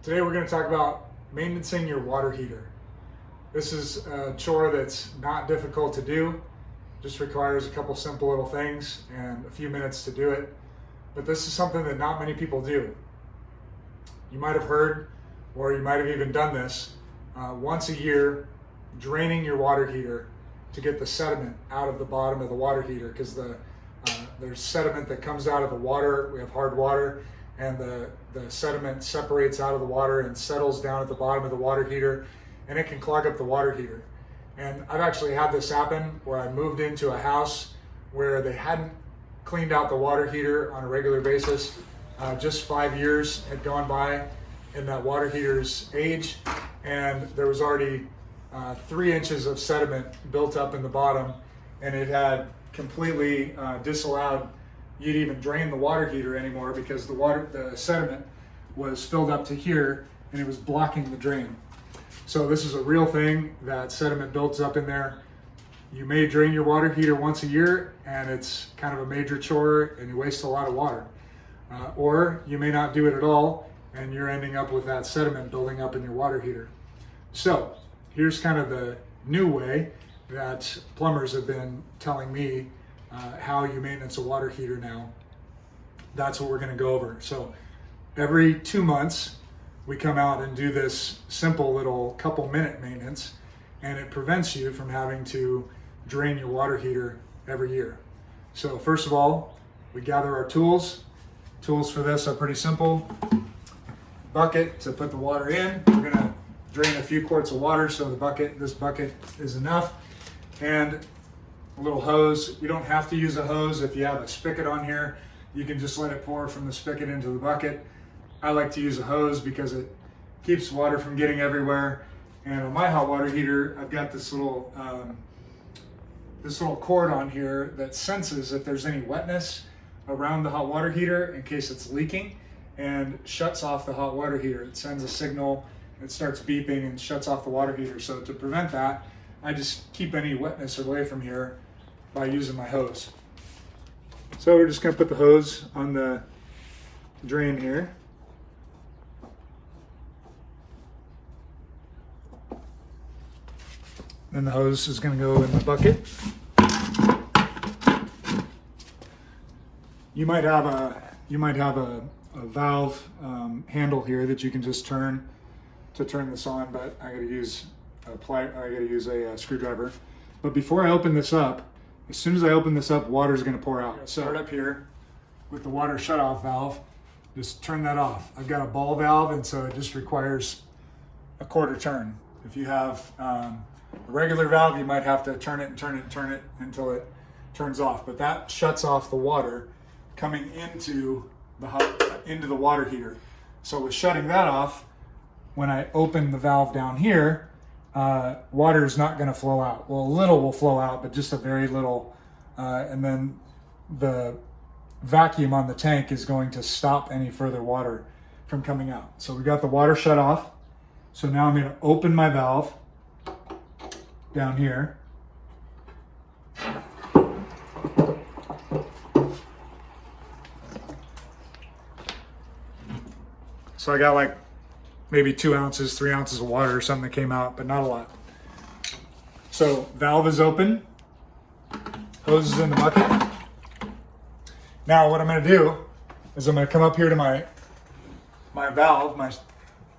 Today we're going to talk about maintaining your water heater. This is a chore that's not difficult to do, just requires a couple simple little things and a few minutes to do it. But this is something that not many people do. You might have heard, or you might have even done this, once a year, draining your water heater to get the sediment out of the bottom of the water heater, because there's sediment that comes out of the water. We have hard water, and the sediment separates out of the water and settles down at the bottom of the water heater, and it can clog up the water heater. And I've actually had this happen where I moved into a house where they hadn't cleaned out the water heater on a regular basis. Just 5 years had gone by in that water heater's age, and there was already 3 inches of sediment built up in the bottom, and it had completely disallowed you to even drain the water heater anymore, because the sediment was filled up to here and it was blocking the drain. So this is a real thing, that sediment builds up in there. You may drain your water heater once a year and it's kind of a major chore and you waste a lot of water. Or you may not do it at all and you're ending up with that sediment building up in your water heater. So here's kind of the new way that plumbers have been telling me how you maintenance a water heater now. That's what we're going to go over. So every 2 months we come out and do this simple little couple minute maintenance, and it prevents you from having to drain your water heater every year. So first of all, we gather our tools. Tools for this are pretty simple. Bucket to put the water in. We're going to drain a few quarts of water, so this bucket is enough. And a little hose. You don't have to use a hose. If you have a spigot on here, you can just let it pour from the spigot into the bucket. I like to use a hose because it keeps water from getting everywhere. And on my hot water heater, I've got this little cord on here that senses if there's any wetness around the hot water heater in case it's leaking, and shuts off the hot water heater. It sends a signal, it starts beeping and shuts off the water heater. So to prevent that, I just keep any wetness away from here by using my hose. So we're just going to put the hose on the drain here. Then the hose is going to go in the bucket. You might have a valve handle here that you can just turn to turn this on, but I got to use a screwdriver. But before I open this up, as soon as I open this up, water is going to pour out. Start up here with the water shutoff valve. Just turn that off. I've got a ball valve, and so it just requires a quarter turn. If you have a regular valve, you might have to turn it and turn it and turn it until it turns off. But that shuts off the water coming into the water heater. So with shutting that off, when I open the valve down here, water is not going to flow out. Well, a little will flow out, but just a very little. And then the vacuum on the tank is going to stop any further water from coming out. So we got the water shut off. So now I'm going to open my valve down here. So I got like maybe 2 ounces, 3 ounces of water or something that came out, but not a lot. So valve is open, hose is in the bucket. Now what I'm going to do is I'm going to come up here to my valve, my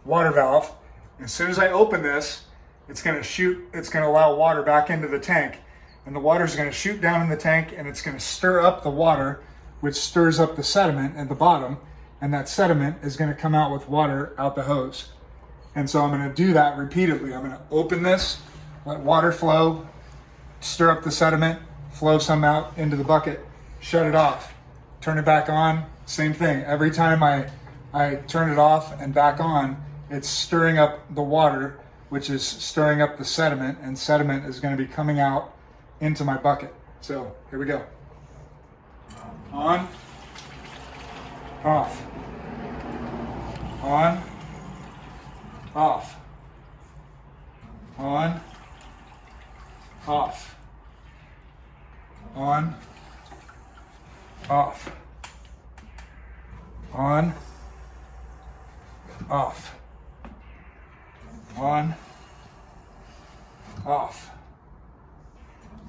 water valve. As soon as I open this, it's going to allow water back into the tank, and the water is going to shoot down in the tank, and it's going to stir up the water, which stirs up the sediment at the bottom, and that sediment is going to come out with water out the hose. And so I'm going to do that repeatedly. I'm going to open this, let water flow, stir up the sediment, flow some out into the bucket, shut it off, turn it back on, same thing. Every time I turn it off and back on, it's stirring up the water, which is stirring up the sediment, and sediment is going to be coming out into my bucket. So here we go. On, off, on, off, on, off, on, off, on, off. on, off,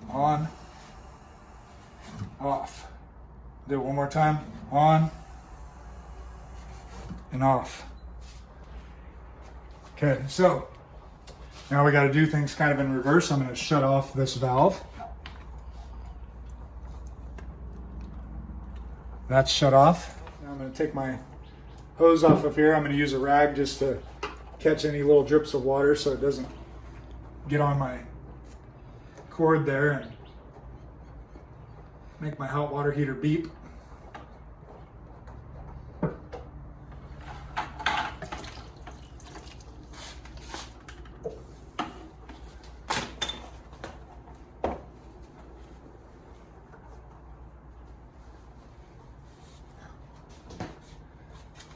on, off. Do it one more time, on and off. Okay, so now we got to do things kind of in reverse. I'm going to shut off this valve. That's shut off. Now I'm going to take my hose off of here. I'm going to use a rag just to catch any little drips of water so it doesn't get on my cord there and make my hot water heater beep.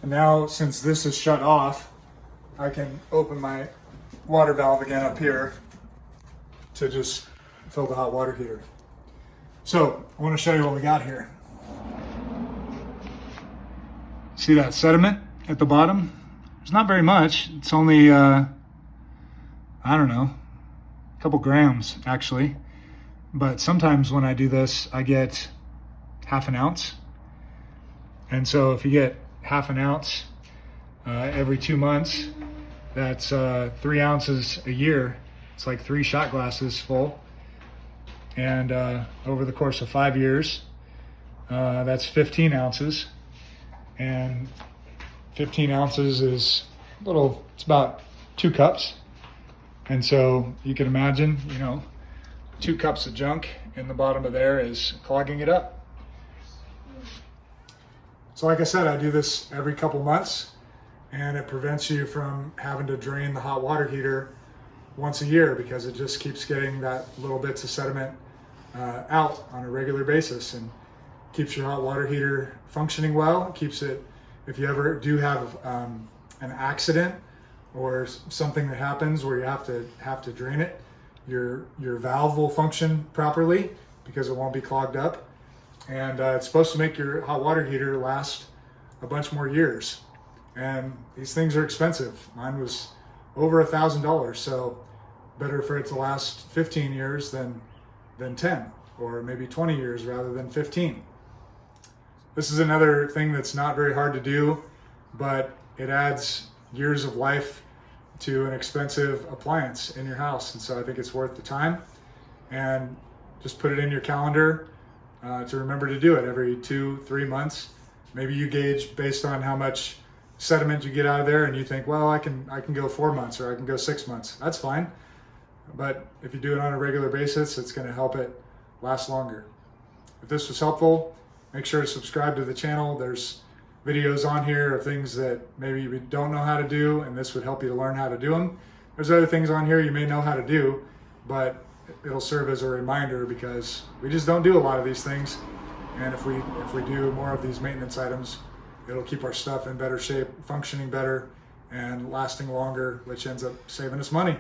And now, since this is shut off, I can open my water valve again up here to just fill the hot water heater. So I want to show you what we got here. See that sediment at the bottom? There's not very much. It's only, I don't know, a couple grams actually. But sometimes when I do this, I get half an ounce. And so if you get half an ounce every 2 months, that's 3 ounces a year. It's like 3 shot glasses full. And over the course of 5 years, that's 15 ounces. And 15 ounces is it's about 2 cups. And so you can imagine, 2 cups of junk in the bottom of there is clogging it up. So like I said, I do this every couple months, and it prevents you from having to drain the hot water heater once a year because it just keeps getting that little bits of sediment out on a regular basis and keeps your hot water heater functioning well. Keeps it, if you ever do have an accident or something that happens where you have to drain it, your valve will function properly because it won't be clogged up. And it's supposed to make your hot water heater last a bunch more years. And these things are expensive. Mine was over $1,000, so better for it to last 15 years than 10, or maybe 20 years rather than 15. This is another thing that's not very hard to do, but it adds years of life to an expensive appliance in your house. And so I think it's worth the time. And just put it in your calendar to remember to do it every 2-3 months. Maybe you gauge based on how much sediment you get out of there and you think, well, I can go 4 months or I can go 6 months. That's fine. But if you do it on a regular basis, it's going to help it last longer. If this was helpful, make sure to subscribe to the channel. There's videos on here of things that maybe you don't know how to do, and this would help you to learn how to do them. There's other things on here you may know how to do, but it'll serve as a reminder because we just don't do a lot of these things. And if we do more of these maintenance items, it'll keep our stuff in better shape, functioning better, and lasting longer, which ends up saving us money.